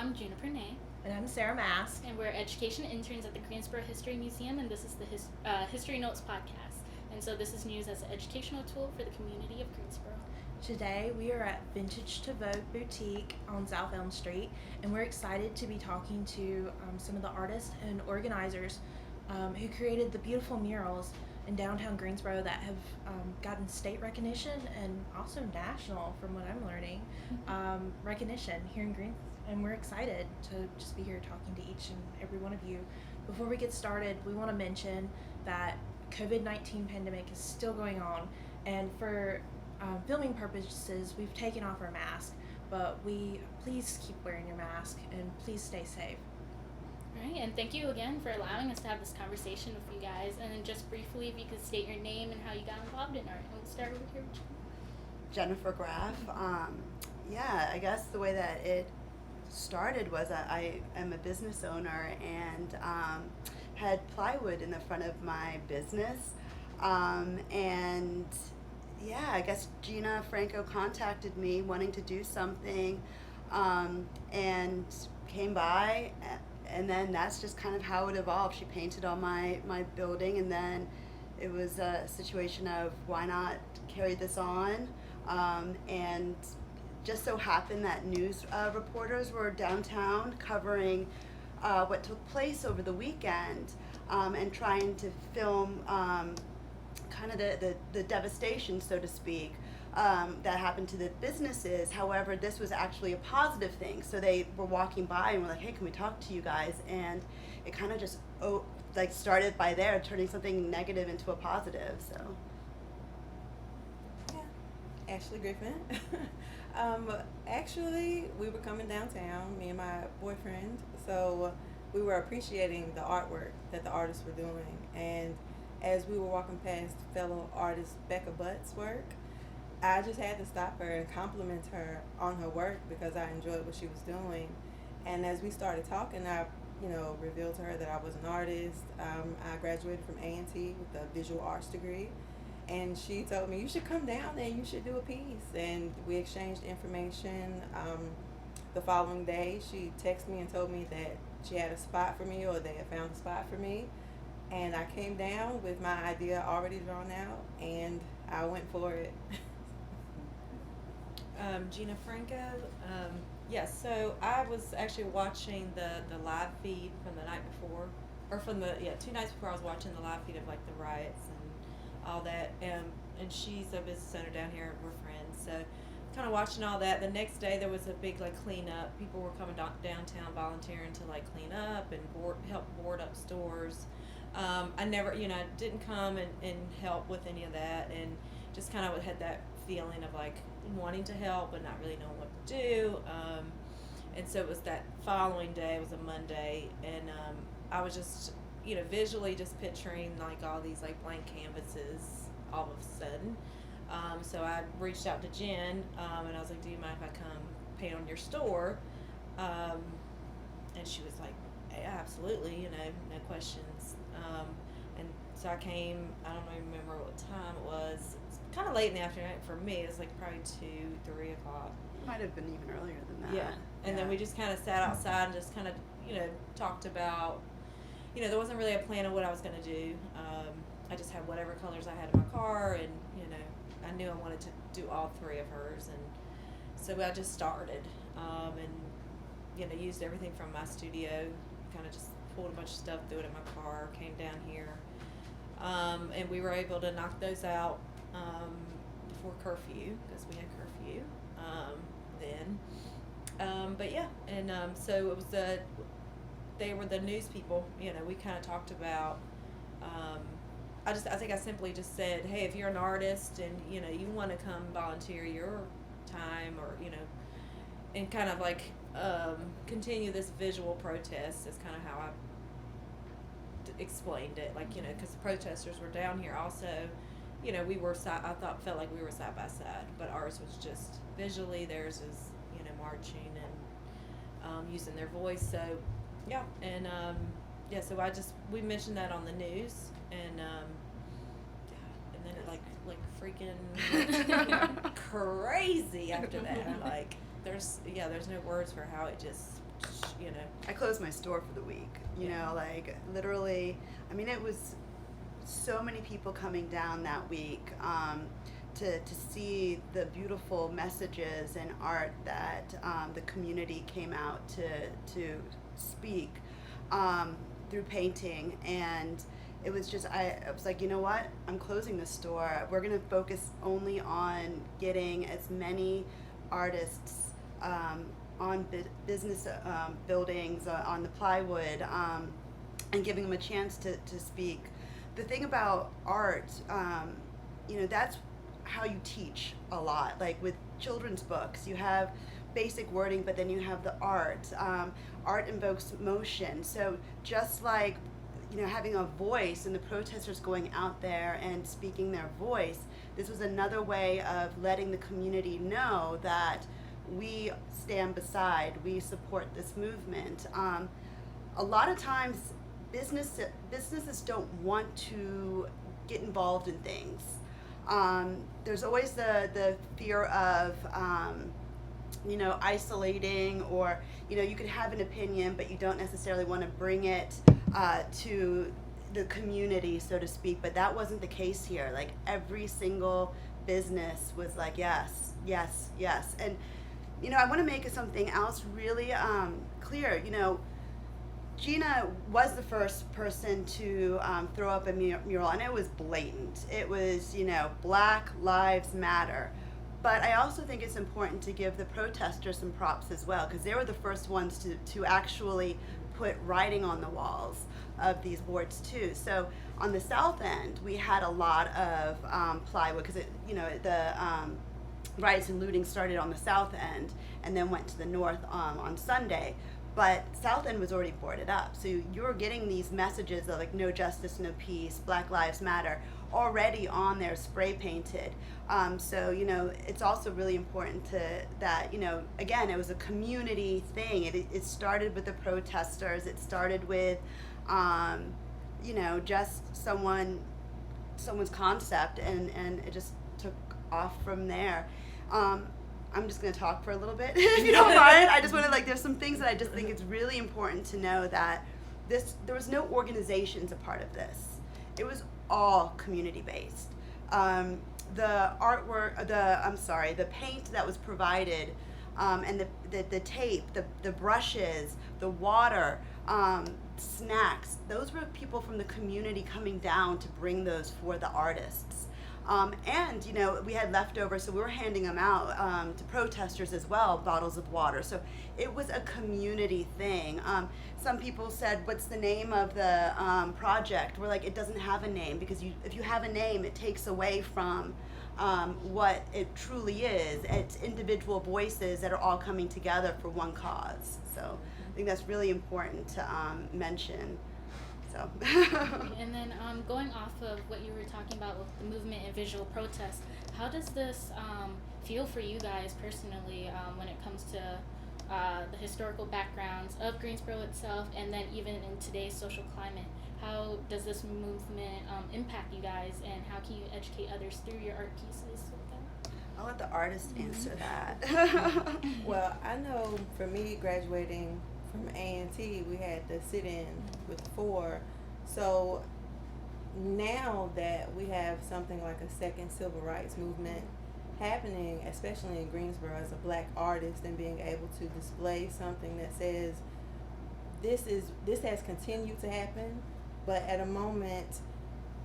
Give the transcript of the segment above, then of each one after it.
I'm Juniper. And I'm Sarah Maske. And we're education interns at the Greensboro History Museum, and this is the History Notes podcast. And so this is news as an educational tool for the community of Greensboro. Today we are at Vintage to Vogue Boutique on South Elm Street, and we're excited to be talking to some of the artists and organizers who created the beautiful murals in downtown Greensboro that have gotten state recognition and also national, from what I'm learning, recognition here in Greensboro. And we're excited to just be here talking to each and every one of you. Before we get started, we want to mention that COVID-19 pandemic is still going on, and for filming purposes, we've taken off our mask, but please keep wearing your mask and please stay safe. All right, and thank you again for allowing us to have this conversation with you guys. And then just briefly, if you could state your name and how you got involved in art. And we'll start over here with Jennifer Graf. I guess the way that it started was I am a business owner and had plywood in the front of my business. I guess Gina Franco contacted me wanting to do something and came by, and then that's just kind of how it evolved. She painted on my building, and then it was a situation of why not carry this on, and just so happened that news reporters were downtown covering what took place over the weekend and trying to film kind of the devastation, so to speak, that happened to the businesses. However, this was actually a positive thing. So they were walking by and were like, hey, can we talk to you guys? And it kind of just started by there, turning something negative into a positive. So. Yeah, Ashley Griffin. Actually, we were coming downtown, me and my boyfriend, so we were appreciating the artwork that the artists were doing. And as we were walking past fellow artist Becca Butt's work, I just had to stop her and compliment her on her work because I enjoyed what she was doing. And as we started talking, I revealed to her that I was an artist. I graduated from A&T with a visual arts degree. And she told me, you should come down and you should do a piece. And we exchanged information. The following day, she texted me and told me that she had a spot for me, or they had found a spot for me. And I came down with my idea already drawn out, and I went for it. Gina Franco. So I was actually watching the live feed from the night before, or from 2 nights before. I was watching the live feed of like the riots and all that, and she's a business owner down here. We're friends, so kind of watching all that. The next day there was a big cleanup. People were coming downtown volunteering to clean up and help board up stores. I never, didn't come and help with any of that, and just kind of had that feeling of wanting to help but not really knowing what to do. And so it was that following day, it was a Monday, and I was just, visually just picturing all these blank canvases all of a sudden. So I reached out to Jen, and I was like, do you mind if I come paint on your store? And she was like, yeah, absolutely, no questions. And so I came, I don't even remember what time it was. It was kind of late in the afternoon for me. It was probably 2-3 o'clock. Might have been even earlier than that. Yeah. And then we just kind of sat outside and just kind of, talked about, there wasn't really a plan of what I was going to do. I just had whatever colors I had in my car, and, I knew I wanted to do all 3 of hers. And so I just started, and, used everything from my studio, kind of just pulled a bunch of stuff, threw it in my car, came down here, and we were able to knock those out before curfew, because we had curfew then. So it was they were the news people. We kind of talked about. I think I simply just said, hey, if you're an artist and you want to come volunteer your time, or and kind of continue this visual protest, is kind of how I explained it, because the protesters were down here also. We were felt like we were side by side, but ours was just visually, theirs is marching and using their voice. So so we mentioned that on the news, and then it freaking crazy after that. There's no words for how it just you know. I closed my store for the week, you Yeah. know, like literally, I mean, it was so many people coming down that week to see the beautiful messages and art that the community came out to speak through painting. And it was just, I was like, you know what, I'm closing the store. We're going to focus only on getting as many artists on business buildings, on the plywood, and giving them a chance to speak. The thing about art, you know, that's how you teach a lot. Like with children's books, you have basic wording, but then you have the art. Art invokes motion. So just like, you know, having a voice and the protesters going out there and speaking their voice, this was another way of letting the community know that we stand beside, we support this movement. A lot of times businesses don't want to get involved in things. There's always the fear of you know, isolating, or, you know, you could have an opinion, but you don't necessarily want to bring it to the community, so to speak. But that wasn't the case here. Like every single business was like, yes, yes, yes. And, you know, I want to make something else really clear. You know, Gina was the first person to throw up a mural, and it was blatant. It was, you know, Black Lives Matter. But I also think it's important to give the protesters some props as well, because they were the first ones to actually put writing on the walls of these boards too. So on the south end, we had a lot of plywood, because you know, the riots and looting started on the south end and then went to the north on Sunday. But South End was already boarded up, so you're getting these messages of like no justice, no peace, Black Lives Matter already on there, spray painted. So, you know, it's also really important that, you know, again, it was a community thing. It started with the protesters. It started with, you know, just someone's concept, and it just took off from there. I'm just going to talk for a little bit, if you don't mind. I just want to, like, there's some things that I just think it's really important to know, that there was no organizations a part of this. It was all community-based. The artwork, the paint that was provided, and the tape, the brushes, the water, snacks, those were people from the community coming down to bring those for the artists. And, you know, we had leftovers, so we were handing them out to protesters as well, bottles of water. So it was a community thing. Some people said, what's the name of the project? We're like, it doesn't have a name, because if you have a name, it takes away from what it truly is. It's individual voices that are all coming together for one cause. So I think that's really important to mention. So. And then going off of what you were talking about with the movement and visual protest, how does this feel for you guys personally when it comes to the historical backgrounds of Greensboro itself, and then even in today's social climate? How does this movement impact you guys, and how can you educate others through your art pieces with that? I'll let the artist answer that. Well, I know for me, graduating from A&T, we had the sit-in with 4. So now that we have something like a second civil rights movement happening, especially in Greensboro, as a Black artist, and being able to display something that says this has continued to happen, but at a moment,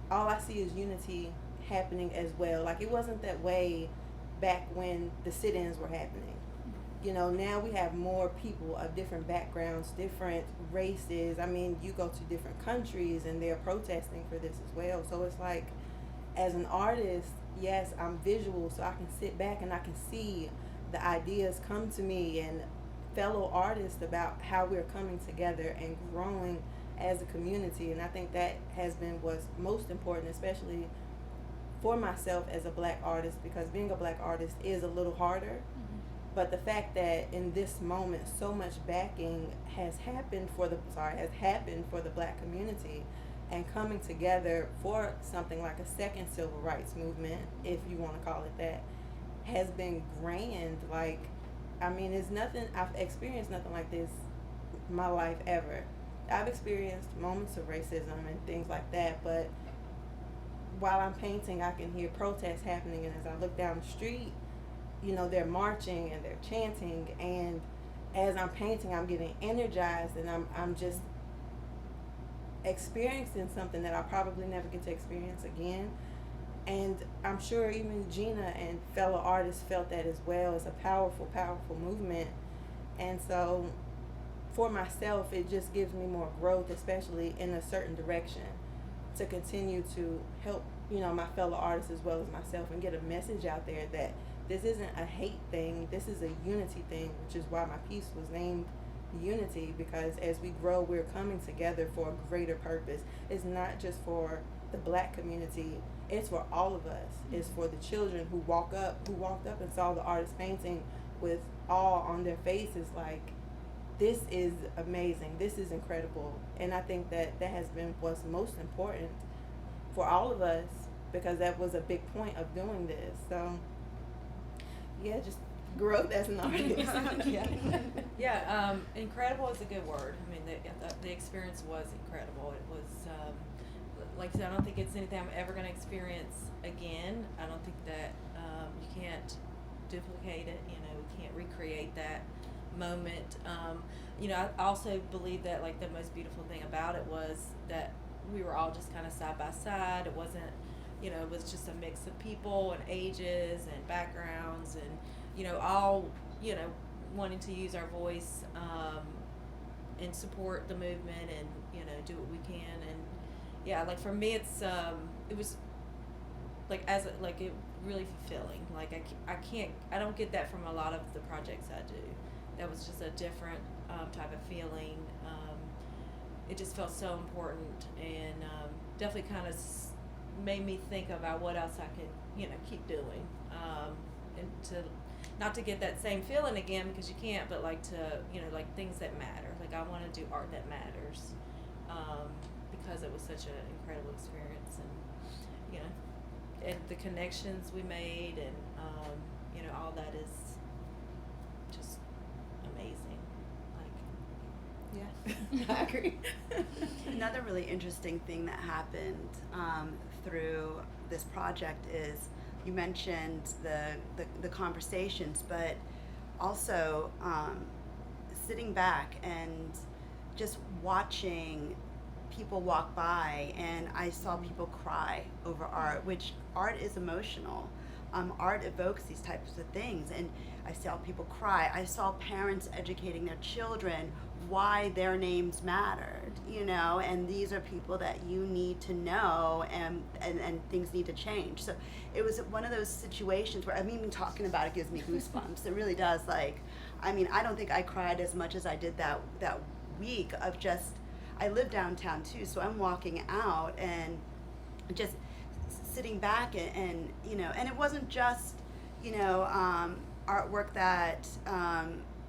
all I see is unity happening as well. Like, it wasn't that way back when the sit-ins were happening. You know, now we have more people of different backgrounds, different races. I mean, you go to different countries and they're protesting for this as well. So it's like, as an artist, yes, I'm visual, so I can sit back and I can see the ideas come to me, and fellow artists about how we're coming together and growing as a community. And I think that has been what's most important, especially for myself as a Black artist, because being a Black artist is a little harder. But the fact that in this moment so much backing has happened for the Black community, and coming together for something like a second civil rights movement, if you want to call it that, has been grand. Like, I mean, it's nothing, I've experienced nothing like this my life ever. I've experienced moments of racism and things like that, but while I'm painting, I can hear protests happening, and as I look down the street, you know, they're marching and they're chanting, and as I'm painting, I'm getting energized, and I'm just experiencing something that I probably never get to experience again. And I'm sure even Gina and fellow artists felt that as well. It's a powerful, powerful movement. And so for myself, it just gives me more growth, especially in a certain direction, to continue to help, you know, my fellow artists as well as myself, and get a message out there that this isn't a hate thing, this is a unity thing, which is why my piece was named Unity, because as we grow, we're coming together for a greater purpose. It's not just for the Black community, it's for all of us. It's for the children who walked up and saw the artist painting with awe on their faces, like, this is amazing, this is incredible. And I think that has been what's most important for all of us, because that was a big point of doing this. So yeah, just growth as an artist. Yeah, incredible is a good word. I mean, the experience was incredible. It was, like I said, I don't think it's anything I'm ever going to experience again. I don't think that you can't duplicate it. You know, you can't recreate that moment. You know, I also believe that, like, the most beautiful thing about it was that we were all just kind of side by side. It wasn't, you know, it was just a mix of people and ages and backgrounds, and, you know, all, you know, wanting to use our voice and support the movement, and, you know, do what we can. And yeah, like, for me, it's it was like, it really fulfilling. Like, I don't get that from a lot of the projects I do. That was just a different type of feeling. It just felt so important, and definitely kind of made me think about what else I could, you know, keep doing, and to not to get that same feeling again, because you can't, but like, to, you know, like, things that matter. Like, I want to do art that matters, because it was such an incredible experience, and, you know, and the connections we made, and you know, all that is just amazing. Like, yeah, I agree. Another really interesting thing that happened through this project is, you mentioned the conversations, but also sitting back and just watching people walk by, and I saw people cry over art, which art is emotional. Art evokes these types of things, and I saw people cry. I saw parents educating their children why their names mattered, you know, and these are people that you need to know, and things need to change. So it was one of those situations where, I mean, even talking about it gives me goosebumps. It really does. Like, I mean, I don't think I cried as much as I did that week of just, I live downtown too, so I'm walking out and just sitting back, and you know, and it wasn't just, you know, artwork that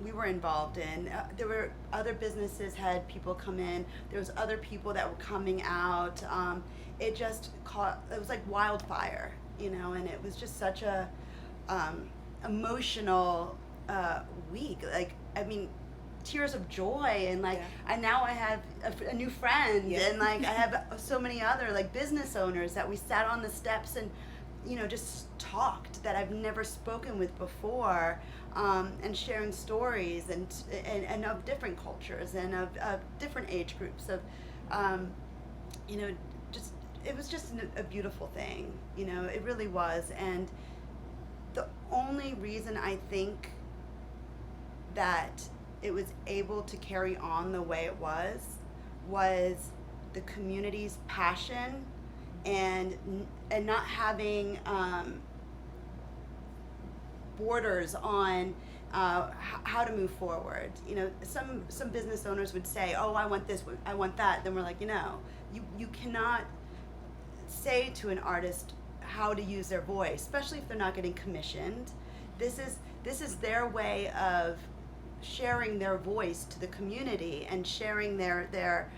we were involved in. There were other businesses had people come in. There was other people that were coming out. It just it was like wildfire, you know, and it was just such a emotional week. Like, I mean, tears of joy, and like, Yeah. and now I have a new friend, Yeah. and like, I have so many other like business owners that we sat on the steps and, you know, just talked, that I've never spoken with before, and sharing stories, and of different cultures, and of different age groups, of you know, just, it was just a beautiful thing, you know, it really was. And the only reason I think that it was able to carry on the way it was the community's passion, and not having borders on how to move forward. You know, some business owners would say, oh, I want this, I want that. Then we're like, you know, you cannot say to an artist how to use their voice, especially if they're not getting commissioned. This is their way of sharing their voice to the community, and sharing their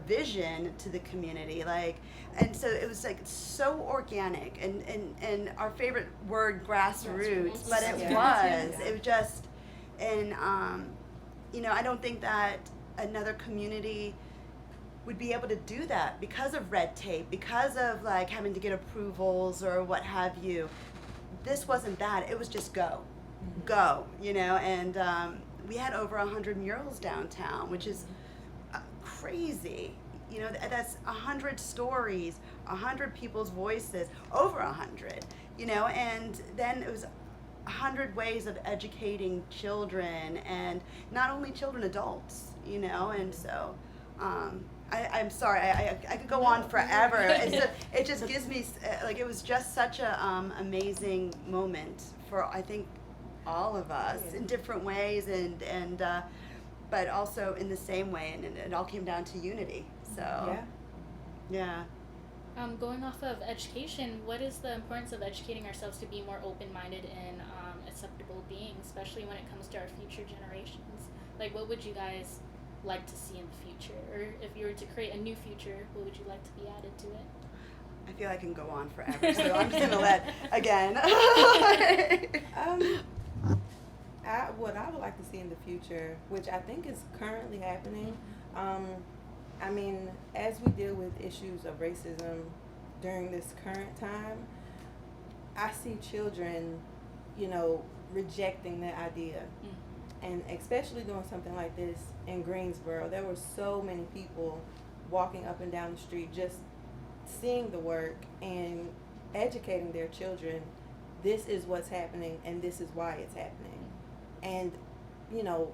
vision to the community. Like, and so it was like so organic, and our favorite word, grassroots, but it Yeah. was Yeah. it was just, and you know, I don't think that another community would be able to do that because of red tape, because of like having to get approvals or what have you. This wasn't that. It was just go, go, you know. And we had over 100 murals downtown, which is crazy. You know, that's 100 stories, 100 people's voices, over 100. You know, and then it was 100 ways of educating children, and not only children, adults. You know, and so. I'm sorry, I could go on forever. It just gives me, like, it was just such a amazing moment for, I think, all of us in different ways, and but also in the same way, and it all came down to unity. So, yeah. Going off of education, what is the importance of educating ourselves to be more open-minded and acceptable beings, especially when it comes to our future generations? Like, what would you guys like to see in the future, or if you were to create a new future, what would you like to be added to it? I feel I can go on forever, so I'm just gonna let again. What I would like to see in the future, which I think is currently happening, I mean, as we deal with issues of racism during this current time, I see children, you know, rejecting that idea. And especially doing something like this in Greensboro, there were so many people walking up and down the street just seeing the work and educating their children. This is what's happening, and this is why it's happening. And, you know,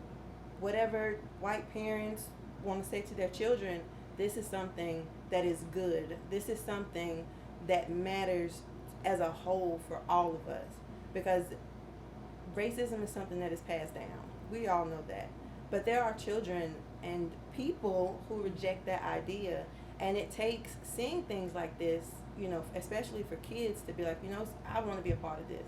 whatever white parents want to say to their children, this is something that is good. This is something that matters as a whole for all of us. Because racism is something that is passed down. We all know that. But there are children and people who reject that idea, and it takes seeing things like this, you know, especially for kids, to be like, you know, I want to be a part of this.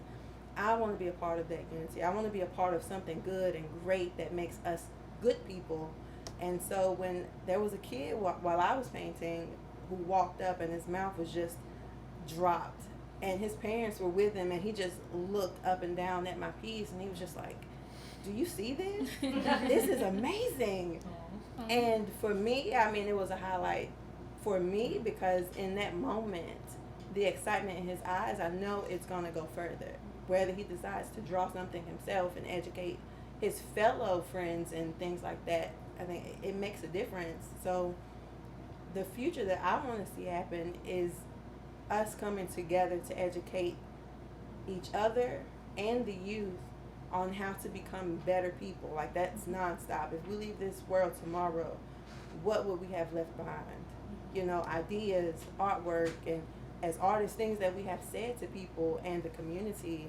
I want to be a part of that unity. I want to be a part of something good and great that makes us good people. And so when there was a kid while I was painting who walked up and his mouth was just dropped, and his parents were with him, and he just looked up and down at my piece, and he was just like, do you see this? This is amazing. And for me, I mean, it was a highlight for me, because in that moment, the excitement in his eyes, I know it's going to go further. Whether he decides to draw something himself and educate his fellow friends and things like that, I think it makes a difference. So the future that I want to see happen is us coming together to educate each other and the youth on how to become better people. Like, that's nonstop. If we leave this world tomorrow, what would we have left behind? You know, ideas, artwork, and as artists, things that we have said to people and the community,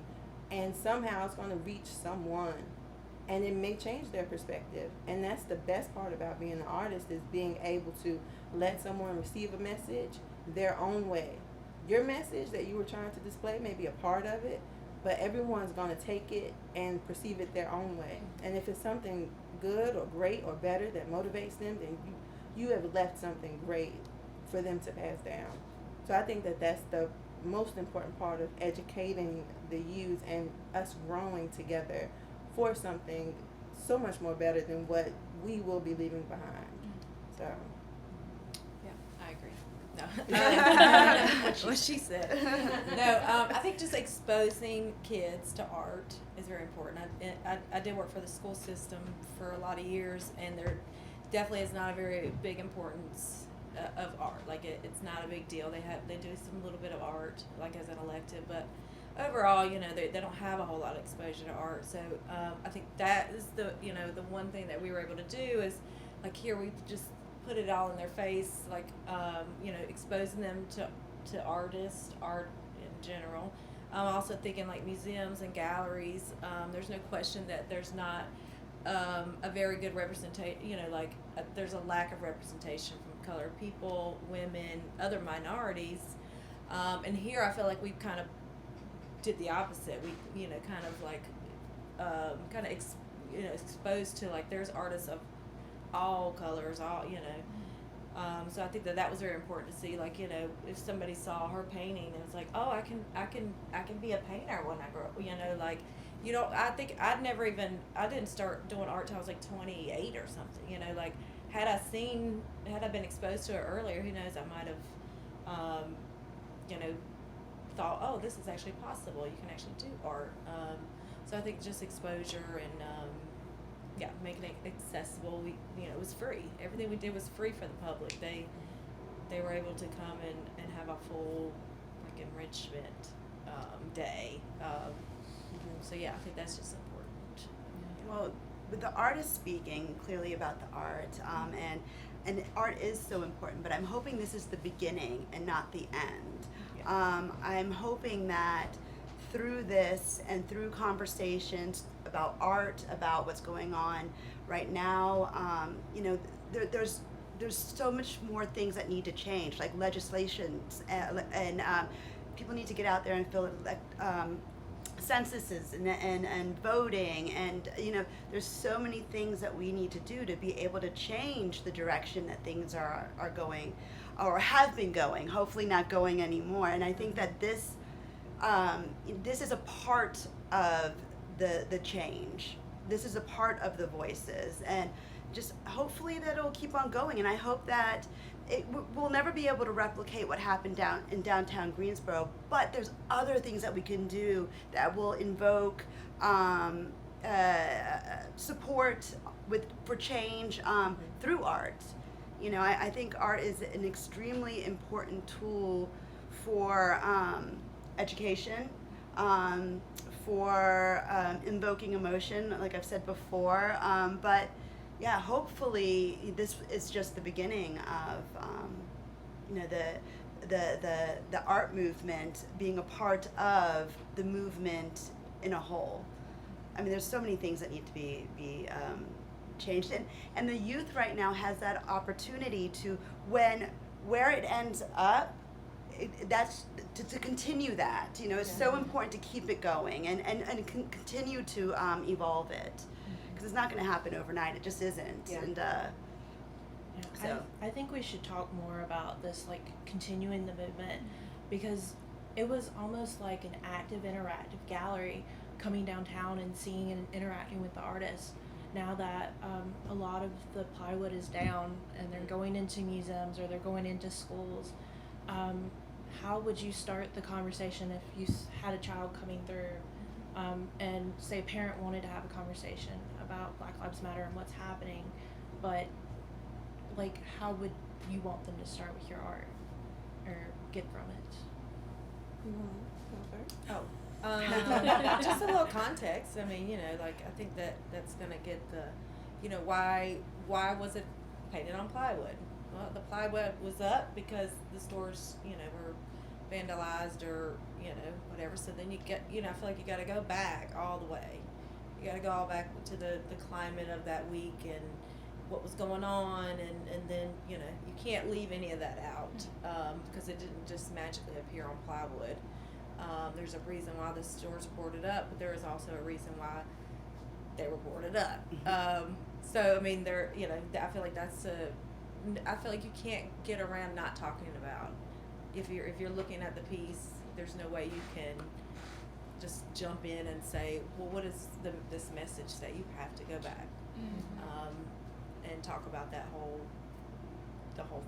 and somehow it's going to reach someone, and it may change their perspective. And that's the best part about being an artist, is being able to let someone receive a message their own way. Your message that you were trying to display may be a part of it, but everyone's going to take it and perceive it their own way. And if it's something good or great or better that motivates them, then you have left something great for them to pass down. So I think that that's the most important part of educating the youth and us growing together for something so much more better than what we will be leaving behind. So. I agree. No. What she said. No, I think just exposing kids to art is very important. I did work for the school system for a lot of years, and there definitely is not a very big importance of art. Like, it's not a big deal. They do some little bit of art, like as an elective, but overall, you know, they don't have a whole lot of exposure to art. So I think that is the one thing that we were able to do is, like, here we just put it all in their face, like, exposing them to artists, art in general. I'm also thinking, like, museums and galleries. There's no question that there's not a very good representation, there's a lack of representation from colored people, women, other minorities. And here I feel like we've kind of did the opposite. We, exposed to, like, there's artists of all colors, so I think that was very important to see. Like, if somebody saw her painting and it's like, oh, I can be a painter when I grow up. I think I didn't start doing art till I was like 28 or something. had I been exposed to it earlier, who knows, I might have, you know, thought, oh, this is actually possible. You can actually do art. So I think just exposure and, yeah, making it accessible. It was free. Everything we did was free for the public. They were able to come and have a full, like, enrichment day. So yeah, I think that's just important. Well, with the artist speaking clearly about the art, and art is so important, but I'm hoping this is the beginning and not the end. Yeah. I'm hoping that through this and through conversations about art, about what's going on right now, there's so much more things that need to change, like legislations, and people need to get out there and fill censuses and voting, and there's so many things that we need to do to be able to change the direction that things are going, or have been going, hopefully not going anymore. And I think that this is a part of the change. This is a part of the voices, and just hopefully that it'll keep on going. And I hope that we'll never be able to replicate what happened in downtown Greensboro, but there's other things that we can do that will invoke support for change through art. I think art is an extremely important tool for education, for invoking emotion, like I've said before, but yeah, hopefully this is just the beginning of the art movement being a part of the movement in a whole. I mean, there's so many things that need to be changed, and the youth right now has that opportunity to, where it ends up, that's to continue that. It's so important to keep it going and continue to evolve it. Because it's not going to happen overnight. It just isn't. Yeah. And so I think we should talk more about this, like continuing the movement, because it was almost like an active, interactive gallery coming downtown and seeing and interacting with the artists. Now that a lot of the plywood is down and they're going into museums or they're going into schools, how would you start the conversation if you had a child coming through and say a parent wanted to have a conversation about Black Lives Matter and what's happening, but like how would you want them to start with your art or get from it? Just a little context. I mean, like I think that's gonna get the, why was it painted on plywood? Well, the plywood was up because the stores, were vandalized or whatever. So then you get, I feel like you got to go back all the way. You got to go all back to the climate of that week and what was going on, and then you can't leave any of that out because it didn't just magically appear on plywood. There's a reason why the stores were boarded up, but there is also a reason why they were boarded up. So I mean, I feel like I feel like you can't get around not talking about. If you're looking at the piece, there's no way you can just jump in and say, well, what is this message that you have to go back and talk about the whole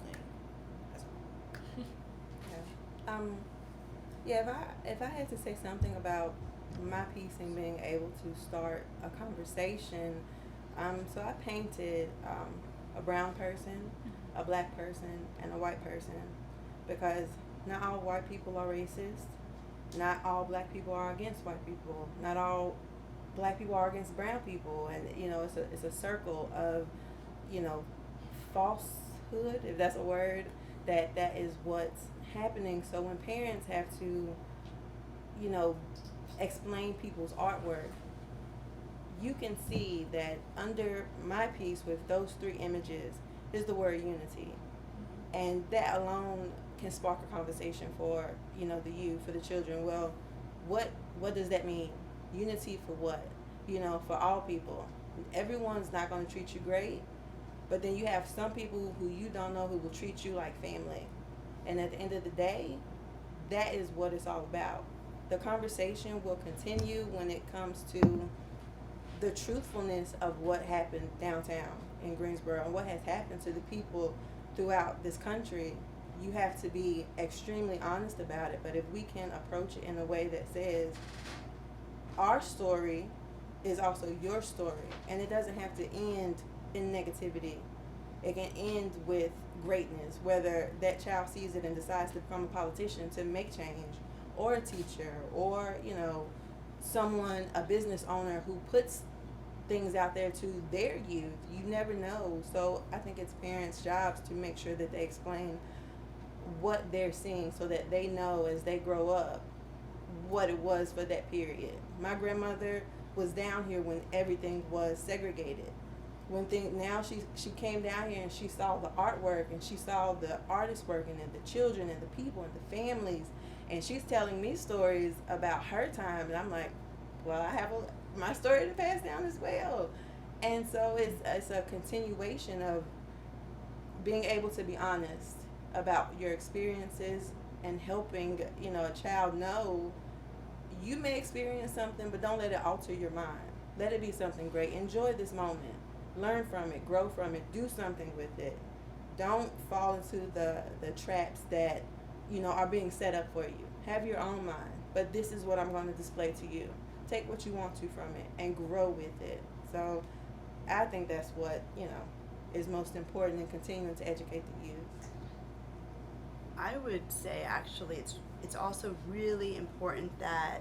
thing as well. If I had to say something about my piece and being able to start a conversation, so I painted a brown person, a black person, and a white person, because not all white people are racist, not all black people are against white people, not all black people are against brown people, and it's a circle of falsehood, if that's a word, that is what's happening. So when parents have to explain people's artwork, you can see that under my piece with those 3 images is the word unity, and that alone can spark a conversation for the youth, for the children. Well, what does that mean? Unity for what? For all people. Everyone's not going to treat you great, but then you have some people who you don't know who will treat you like family, and at the end of the day, that is what it's all about. The conversation will continue when it comes to the truthfulness of what happened downtown. in Greensboro and what has happened to the people throughout this country, you have to be extremely honest about it. But if we can approach it in a way that says our story is also your story, and it doesn't have to end in negativity. It can end with greatness, whether that child sees it and decides to become a politician to make change, or a teacher, or, you know, someone, a business owner who puts things out there to their youth. You never know. So I think it's parents' jobs to make sure that they explain what they're seeing so that they know as they grow up what it was for that period. My grandmother was down here when everything was segregated. Now she came down here and she saw the artwork and she saw the artists working and the children and the people and the families, and she's telling me stories about her time, and I'm like, well, I have my story to pass down as well. And so it's a continuation of being able to be honest about your experiences and helping, you know, a child know you may experience something, but don't let it alter your mind. Let it be something great. Enjoy this moment. Learn from it. Grow from it. Do something with it. Don't fall into the traps that, you know, are being set up for you. Have your own mind. But this is what I'm going to display to you. Take what you want to from it and grow with it. So I think that's what, you know, is most important in continuing to educate the youth. I would say actually it's also really important that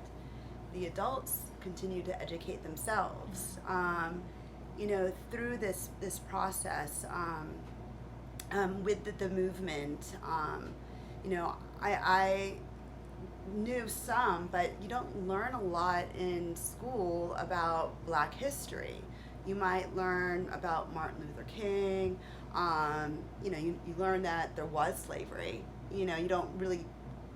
the adults continue to educate themselves. You know, through this process with the movement, you know, I knew some, but you don't learn a lot in school about Black history. You might learn about Martin Luther King. You know, you learn that there was slavery. You know, you don't really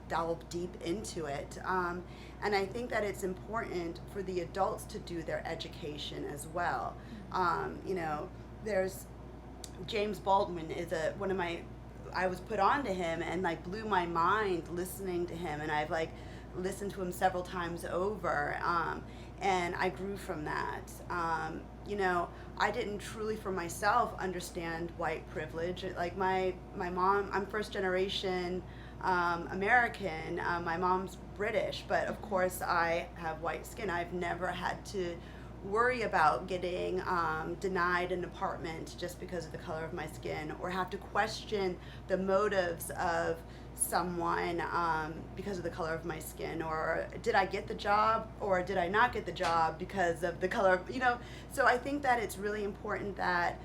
delve deep into it. And I think that it's important for the adults to do their education as well. You know, there's James Baldwin is one of my, I was put on to him and like blew my mind listening to him, and I've like listened to him several times over, and I grew from that. You know, I didn't truly for myself understand white privilege. Like my mom, I'm first generation American. My mom's British, but of course I have white skin. I've never had to worry about getting denied an apartment just because of the color of my skin, or have to question the motives of someone because of the color of my skin, or did I get the job or did I not get the job because of the color of, you know. So I think that it's really important that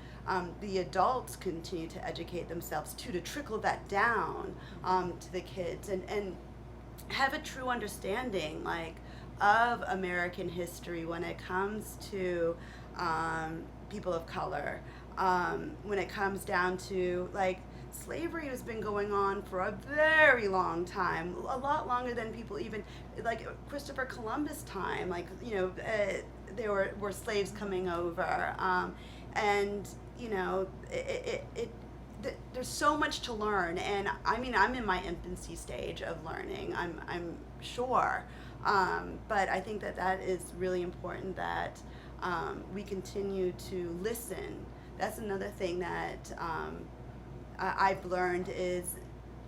the adults continue to educate themselves too, to trickle that down to the kids, and have a true understanding like of American history when it comes to people of color, when it comes down to like slavery has been going on for a very long time, a lot longer than people even, like Christopher Columbus time, like, you know, there were slaves coming over, and you know, there's so much to learn, and I mean, I'm in my infancy stage of learning, I'm sure, but I think that is really important that we continue to listen. That's another thing that I've learned is,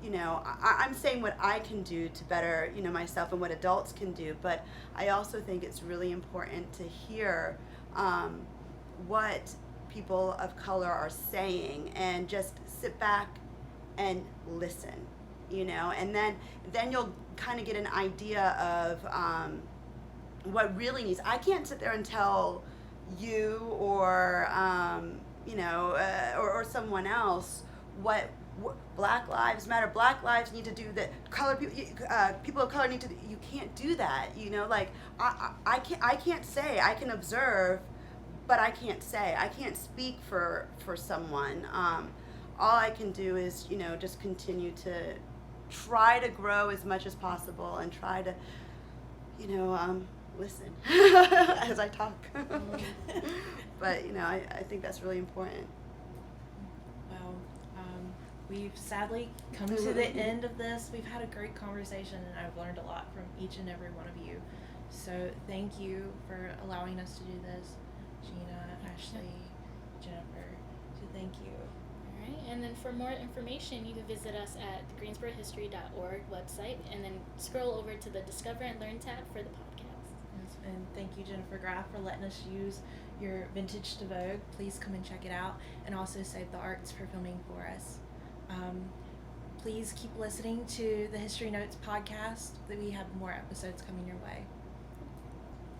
you know, I'm saying what I can do to better, you know, myself and what adults can do, but I also think it's really important to hear what people of color are saying and just sit back and listen, you know, and then you'll kind of get an idea of what really needs. I can't sit there and tell you or you know, or someone else what Black Lives Matter, Black lives need to do, that color people of color need to do. You can't do that, you know. Like I can't say. I can observe, but I can't say. I can't speak for someone. All I can do is, you know, just continue to try to grow as much as possible and try to, you know, listen as I talk. But, you know, I think that's really important. Well, we've sadly come to the end of this. We've had a great conversation, and I've learned a lot from each and every one of you. So thank you for allowing us to do this, Gina, Ashley, Jennifer. Thank you. All right, and then for more information, you can visit us at the greensborohistory.org website, and then scroll over to the Discover and Learn tab for the podcast. Yes, and thank you, Jennifer Graf, for letting us use your Vintage to Vogue. Please come and check it out, and also Save the Arts for filming for us. Please keep listening to the History Notes podcast. That we have more episodes coming your way.